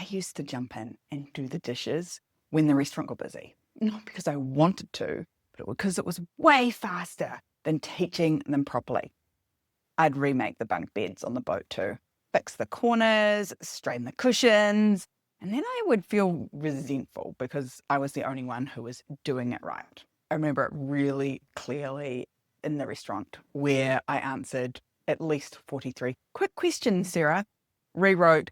I used to jump in and do the dishes when the restaurant got busy. Not because I wanted to, but because it was way faster than teaching them properly. I'd remake the bunk beds on the boat too, fix the corners, straighten the cushions, and then I would feel resentful because I was the only one who was doing it right. I remember it really clearly in the restaurant where I answered at least 43 quick questions, Sarah, rewrote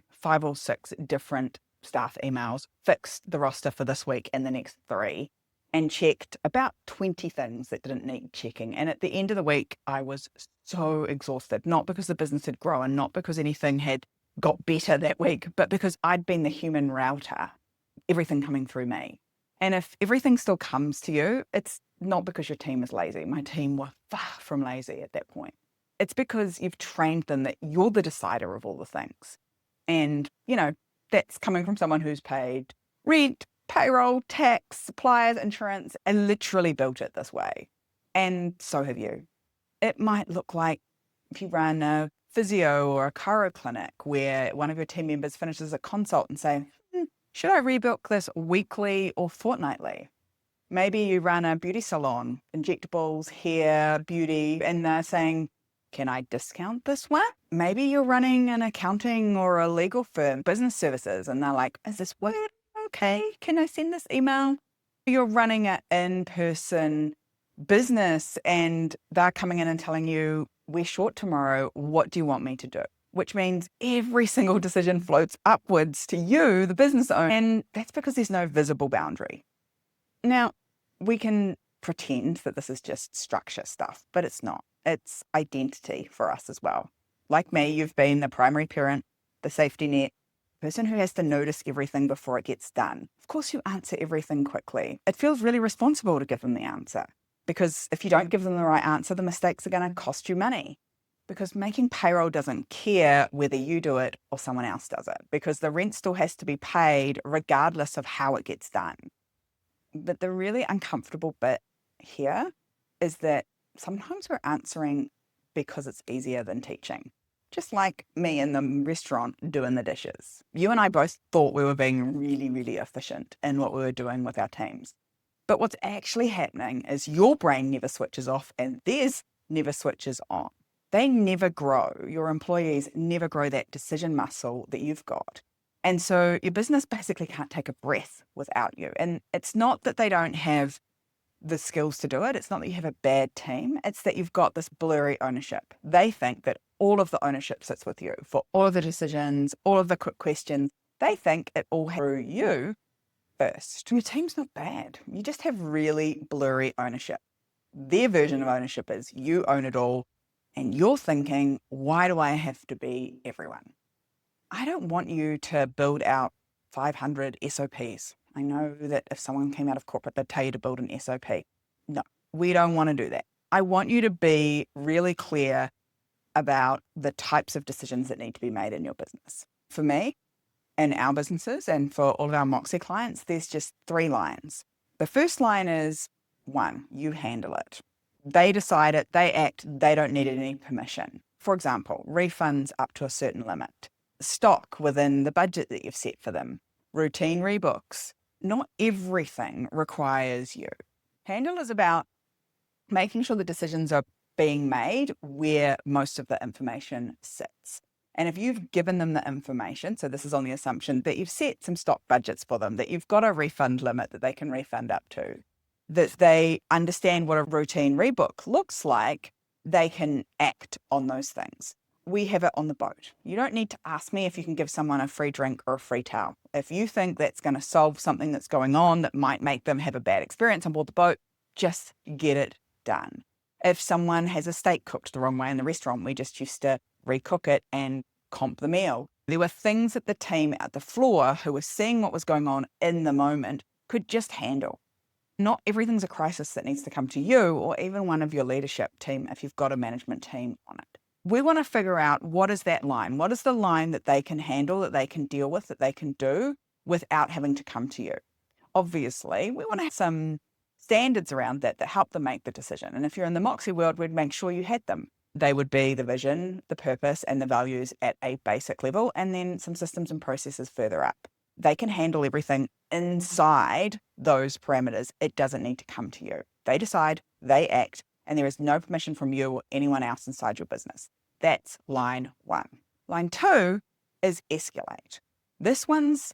5 or 6 different staff emails, fixed the roster for this week and the next 3, and checked about 20 things that didn't need checking. And at the end of the week, I was so exhausted, not because the business had grown, not because anything had got better that week, but because I'd been the human router, everything coming through me. And if everything still comes to you, it's not because your team is lazy. My team were far from lazy at that point. It's because you've trained them that you're the decider of all the things. And, that's coming from someone who's paid rent, payroll, tax, suppliers, insurance, and literally built it this way. And so have you. It might look like if you run a physio or a chiro clinic where one of your team members finishes a consult and say, should I rebook this weekly or fortnightly? Maybe you run a beauty salon, injectables, hair, beauty, and they're saying, can I discount this one? Maybe you're running an accounting or a legal firm, business services, and they're like, is this word okay? Can I send this email? You're running an in-person business and they're coming in and telling you, we're short tomorrow. What do you want me to do? Which means every single decision floats upwards to you, the business owner. And that's because there's no visible boundary. Now, we can pretend that this is just structure stuff, but it's not. It's identity for us as well. Like me, you've been the primary parent, the safety net, person who has to notice everything before it gets done. Of course, you answer everything quickly. It feels really responsible to give them the answer because if you don't give them the right answer, the mistakes are going to cost you money. Because making payroll doesn't care whether you do it or someone else does it, because the rent still has to be paid regardless of how it gets done. But the really uncomfortable bit here is that sometimes we're answering because it's easier than teaching. Just like me in the restaurant doing the dishes. You and I both thought we were being really, really efficient in what we were doing with our teams. But what's actually happening is your brain never switches off and theirs never switches on. They never grow. Your employees never grow that decision muscle that you've got. And so your business basically can't take a breath without you. And it's not that they don't have the skills to do it. It's not that you have a bad team. It's that you've got this blurry ownership. They think that all of the ownership sits with you for all of the decisions, all of the quick questions. They think it all through you first. Your team's not bad. You just have really blurry ownership. Their version of ownership is you own it all. And you're thinking, why do I have to be everyone? I don't want you to build out 500 SOPs. I know that if someone came out of corporate, they'd tell you to build an SOP. No, we don't want to do that. I want you to be really clear about the types of decisions that need to be made in your business. For me and our businesses and for all of our Moxie clients, there's just 3 lines. The first line is 1, you handle it. They decide it, they act, they don't need any permission. For example, refunds up to a certain limit, stock within the budget that you've set for them, routine rebooks. Not everything requires you. Handle is about making sure the decisions are being made where most of the information sits. And if you've given them the information, so this is on the assumption that you've set some stock budgets for them, that you've got a refund limit that they can refund up to, that they understand what a routine rebook looks like, they can act on those things. We have it on the boat. You don't need to ask me if you can give someone a free drink or a free towel. If you think that's going to solve something that's going on that might make them have a bad experience on board the boat, just get it done. If someone has a steak cooked the wrong way in the restaurant, we just used to recook it and comp the meal. There were things that the team at the floor who were seeing what was going on in the moment could just handle. Not everything's a crisis that needs to come to you or even one of your leadership team if you've got a management team on it. We want to figure out what is that line? What is the line that they can handle, that they can deal with, that they can do without having to come to you? Obviously, we want to have some standards around that help them make the decision. And if you're in the Moxie world, we'd make sure you had them. They would be the vision, the purpose, and the values at a basic level, and then some systems and processes further up. They can handle everything inside those parameters. It doesn't need to come to you. They decide, they act, and there is no permission from you or anyone else inside your business. That's line 1. Line 2 is escalate. This one's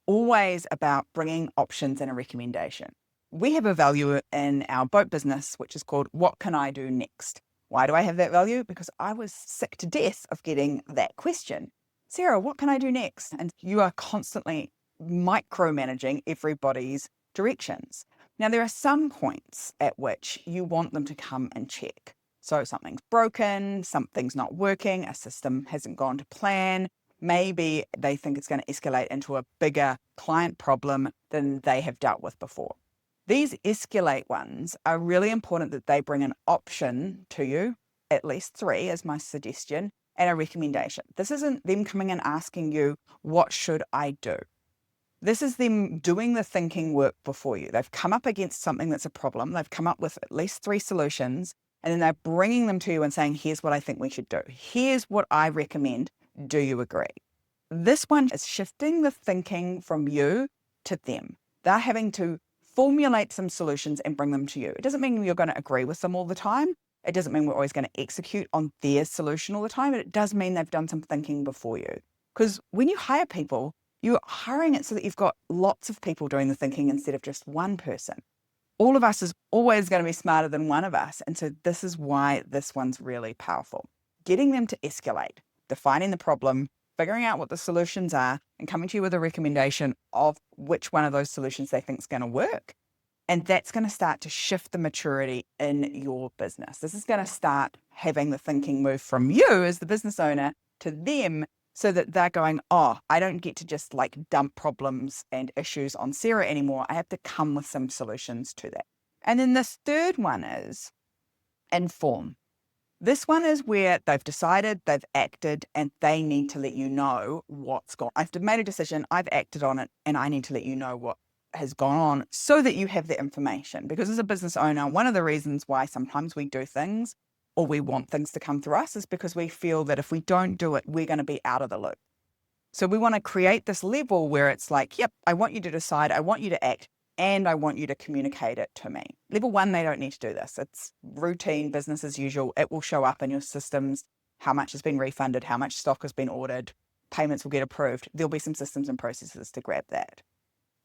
always about bringing options and a recommendation. We have a value in our boat business, which is called, what can I do next? Why do I have that value? Because I was sick to death of getting that question. Sarah, what can I do next? And you are constantly micromanaging everybody's directions. Now, there are some points at which you want them to come and check. So something's broken, something's not working, a system hasn't gone to plan. Maybe they think it's going to escalate into a bigger client problem than they have dealt with before. These escalate ones are really important that they bring an option to you, at least 3 is my suggestion, and a recommendation. This isn't them coming and asking you, what should I do? This is them doing the thinking work before you. They've come up against something that's a problem. They've come up with at least 3 solutions, and then they're bringing them to you and saying, here's what I think we should do. Here's what I recommend. Do you agree? This one is shifting the thinking from you to them. They're having to formulate some solutions and bring them to you. It doesn't mean you're going to agree with them all the time. It doesn't mean we're always going to execute on their solution all the time, but it does mean they've done some thinking before you. Because when you hire people, you're hiring it so that you've got lots of people doing the thinking instead of just one person. All of us is always going to be smarter than one of us. And so this is why this one's really powerful. Getting them to escalate, defining the problem, figuring out what the solutions are, and coming to you with a recommendation of which one of those solutions they think is going to work. And that's going to start to shift the maturity in your business. This is going to start having the thinking move from you as the business owner to them, so that they're going, oh, I don't get to just like dump problems and issues on Sarah anymore. I have to come with some solutions to that. And then this third one is inform. This one is where they've decided, they've acted, and they need to let you know what's gone. I've made a decision, I've acted on it, and I need to let you know what has gone on so that you have the information. Because as a business owner, one of the reasons why sometimes we do things or we want things to come through us is because we feel that if we don't do it, we're going to be out of the loop. So we want to create this level where it's like, yep, I want you to decide, I want you to act, and I want you to communicate it to me. Level 1, they don't need to do this. It's routine, business as usual. It will show up in your systems, how much has been refunded, how much stock has been ordered, payments will get approved. There'll be some systems and processes to grab that.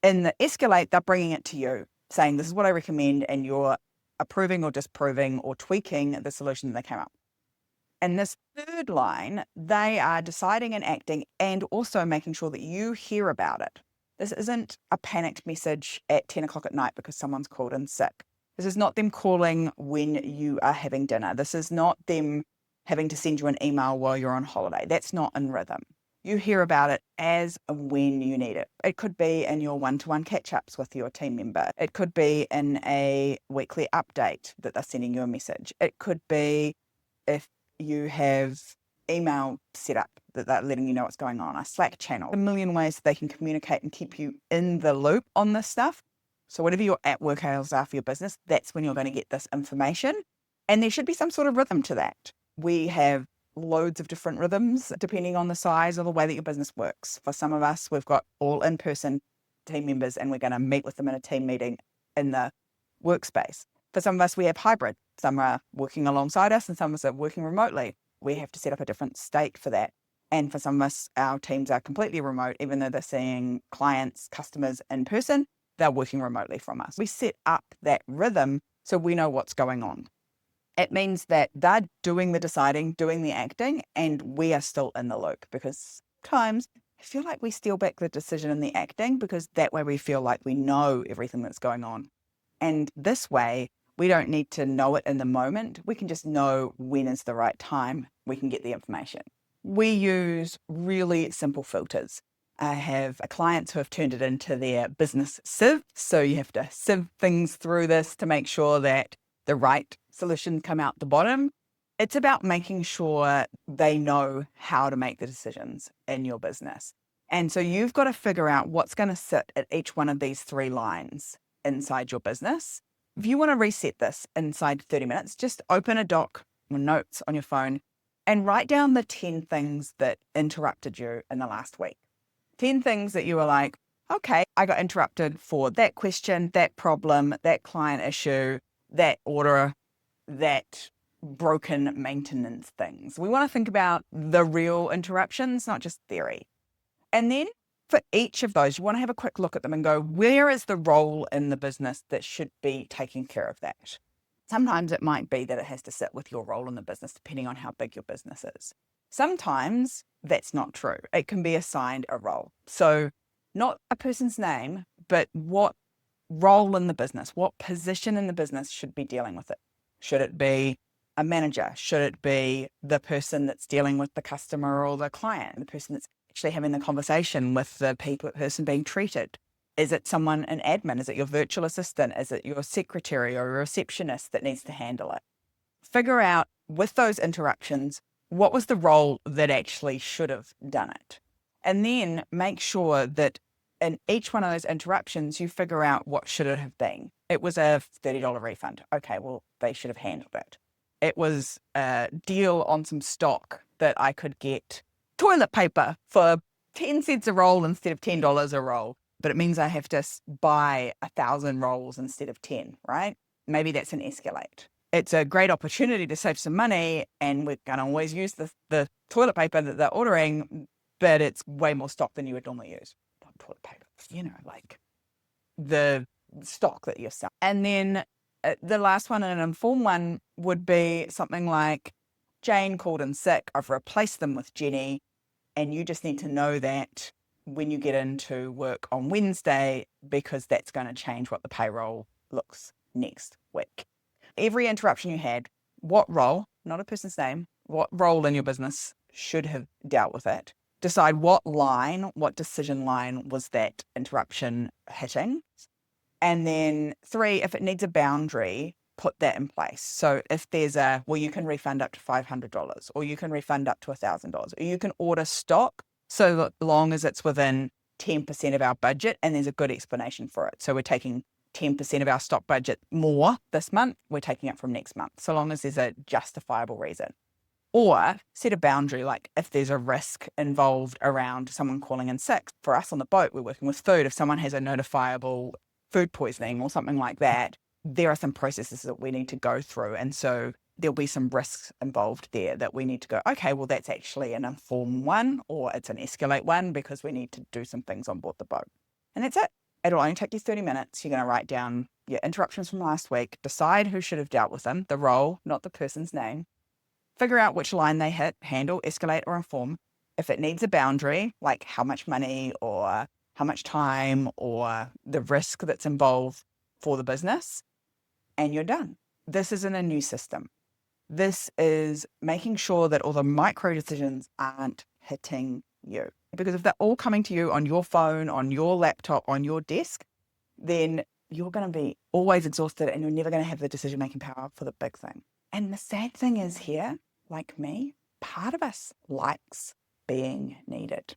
In the escalate, they're bringing it to you, saying, this is what I recommend, and you're approving or disproving or tweaking the solution that they came up. And this third line, they are deciding and acting and also making sure that you hear about it. This isn't a panicked message at 10 o'clock at night because someone's called in sick. This is not them calling when you are having dinner. This is not them having to send you an email while you're on holiday. That's not in rhythm. You hear about it as and when you need it. It could be in your one-to-one catch-ups with your team member. It could be in a weekly update that they're sending you a message. It could be if you have email set up that they're letting you know what's going on, a Slack channel, a million ways they can communicate and keep you in the loop on this stuff. So whatever your at-work hours are for your business, that's when you're going to get this information. And there should be some sort of rhythm to that. We have loads of different rhythms depending on the size or the way that your business works. For some of us, we've got all in-person team members and we're going to meet with them in a team meeting in the workspace. For some of us, we have hybrid. Some are working alongside us and some of us are working remotely. We have to set up a different state for that. And for some of us, our teams are completely remote, even though they're seeing clients, customers in person, they're working remotely from us. We set up that rhythm so we know what's going on. It means that they're doing the deciding, doing the acting, and we are still in the loop, because sometimes I feel like we steal back the decision and the acting because that way we feel like we know everything that's going on. And this way, we don't need to know it in the moment. We can just know when is the right time. We can get the information. We use really simple filters. I have clients who have turned it into their business sieve. So you have to sieve things through this to make sure that the right solutions come out the bottom. It's about making sure they know how to make the decisions in your business. And so you've got to figure out what's going to sit at each one of these 3 lines inside your business. If you want to reset this inside 30 minutes, just open a doc notes on your phone and write down the 10 things that interrupted you in the last week. 10 things that you were like, okay, I got interrupted for that question, that problem, that client issue, that order, that broken maintenance things. We want to think about the real interruptions, not just theory. And then for each of those, you want to have a quick look at them and go, where is the role in the business that should be taking care of that? Sometimes it might be that it has to sit with your role in the business, depending on how big your business is. Sometimes that's not true. It can be assigned a role. So not a person's name, but what role in the business, what position in the business should be dealing with it? Should it be a manager? Should it be the person that's dealing with the customer or the client, the person that's actually having the conversation with the person being treated? Is it someone in admin? Is it your virtual assistant? Is it your secretary or a receptionist that needs to handle it? Figure out with those interruptions, what was the role that actually should have done it? And then make sure that in each one of those interruptions, you figure out what should it have been. It was a $30 refund. Okay, well, they should have handled it. It was a deal on some stock that I could get toilet paper for 10 cents a roll instead of $10 a roll, but it means I have to buy 1,000 rolls instead of 10, right? Maybe that's an escalate. It's a great opportunity to save some money, and we're going to always use the toilet paper that they're ordering, but it's way more stock than you would normally use. Not toilet paper, like the stock that you're selling. And then the last one, an informed one, would be something like, Jane called in sick, I've replaced them with Jenny, and you just need to know that when you get into work on Wednesday, because that's going to change what the payroll looks next week. Every interruption you had, what role, not a person's name, what role in your business should have dealt with it? Decide what decision line was that interruption hitting? And then 3, if it needs a boundary, put that in place. So if there's you can refund up to $500, or you can refund up to $1,000, or you can order stock so long as it's within 10% of our budget and there's a good explanation for it. So we're taking 10% of our stock budget more this month, we're taking it from next month, so long as there's a justifiable reason. Or set a boundary, like if there's a risk involved around someone calling in sick. For us on the boat, we're working with food. If someone has a notifiable food poisoning or something like that, there are some processes that we need to go through. And so there'll be some risks involved there that we need to go, okay, well, that's actually an inform one, or it's an escalate one, because we need to do some things on board the boat. And that's it. It'll only take you 30 minutes. You're going to write down your interruptions from last week, decide who should have dealt with them, the role, not the person's name, figure out which line they hit, handle, escalate, or inform. If it needs a boundary, like how much money or how much time or the risk that's involved for the business, and you're done. This isn't a new system. This is making sure that all the micro decisions aren't hitting you. Because if they're all coming to you on your phone, on your laptop, on your desk, then you're going to be always exhausted and you're never going to have the decision-making power for the big thing. And the sad thing is here, like me, part of us likes being needed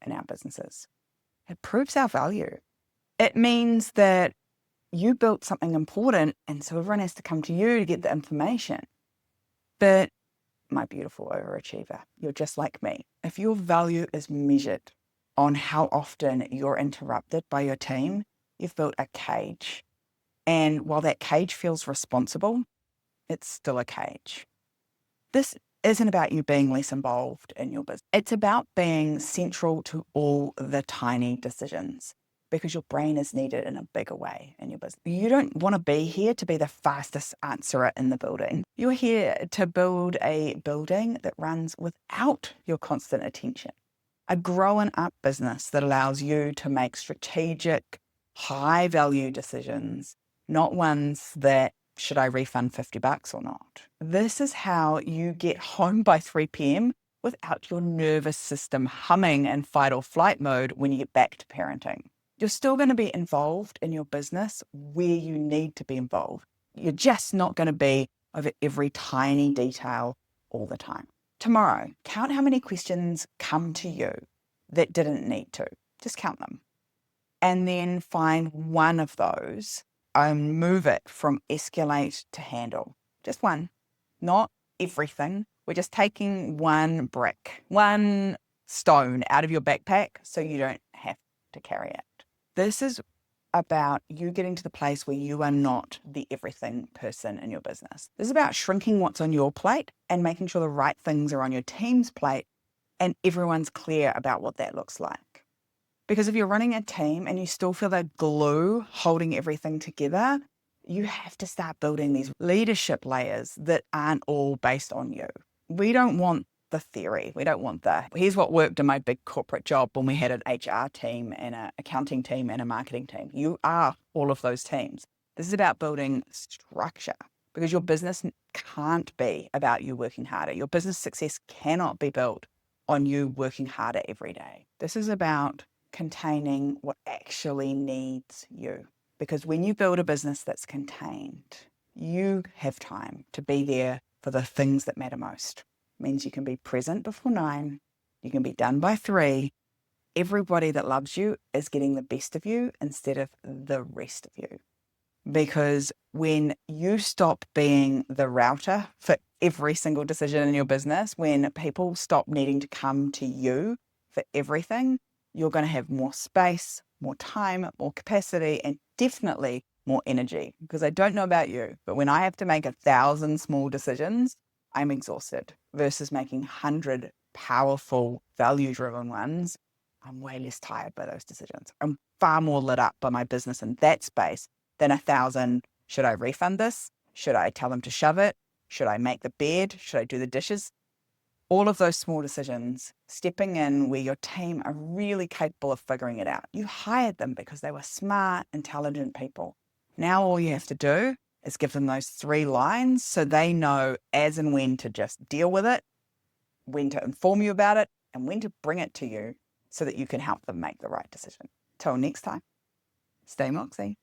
in our businesses. It proves our value. It means that you built something important, and so everyone has to come to you to get the information. But my beautiful overachiever, you're just like me. If your value is measured on how often you're interrupted by your team, you've built a cage. And while that cage feels responsible, it's still a cage. This isn't about you being less involved in your business. It's about being central to all the tiny decisions, because your brain is needed in a bigger way in your business. You don't want to be here to be the fastest answerer in the building. You're here to build a building that runs without your constant attention. A growing up business that allows you to make strategic, high value decisions, not ones that, should I refund $50 or not? This is how you get home by 3 p.m. without your nervous system humming in fight or flight mode when you get back to parenting. You're still going to be involved in your business where you need to be involved. You're just not going to be over every tiny detail all the time. Tomorrow, count how many questions come to you that didn't need to. Just count them. And then find one of those and move it from escalate to handle. Just one. Not everything. We're just taking one brick, one stone out of your backpack so you don't have to carry it. This is about you getting to the place where you are not the everything person in your business. This is about shrinking what's on your plate and making sure the right things are on your team's plate and everyone's clear about what that looks like. Because if you're running a team and you still feel that glue holding everything together, you have to start building these leadership layers that aren't all based on you. We don't want the theory. We don't want here's what worked in my big corporate job when we had an HR team and an accounting team and a marketing team. You are all of those teams. This is about building structure because your business can't be about you working harder. Your business success cannot be built on you working harder every day. This is about containing what actually needs you. Because when you build a business that's contained, you have time to be there for the things that matter most. It means you can be present before 9, you can be done by 3. Everybody that loves you is getting the best of you instead of the rest of you. Because when you stop being the router for every single decision in your business, when people stop needing to come to you for everything, you're going to have more space, more time, more capacity, and definitely more energy. Because I don't know about you, but when I have to make 1,000 small decisions, I'm exhausted versus making 100 powerful, value-driven ones. I'm way less tired by those decisions. I'm far more lit up by my business in that space than 1,000. Should I refund this? Should I tell them to shove it? Should I make the bed? Should I do the dishes? All of those small decisions, stepping in where your team are really capable of figuring it out. You hired them because they were smart, intelligent people. Now all you have to do is give them those 3 lines so they know as and when to just deal with it, when to inform you about it, and when to bring it to you so that you can help them make the right decision. Till next time, stay moxie.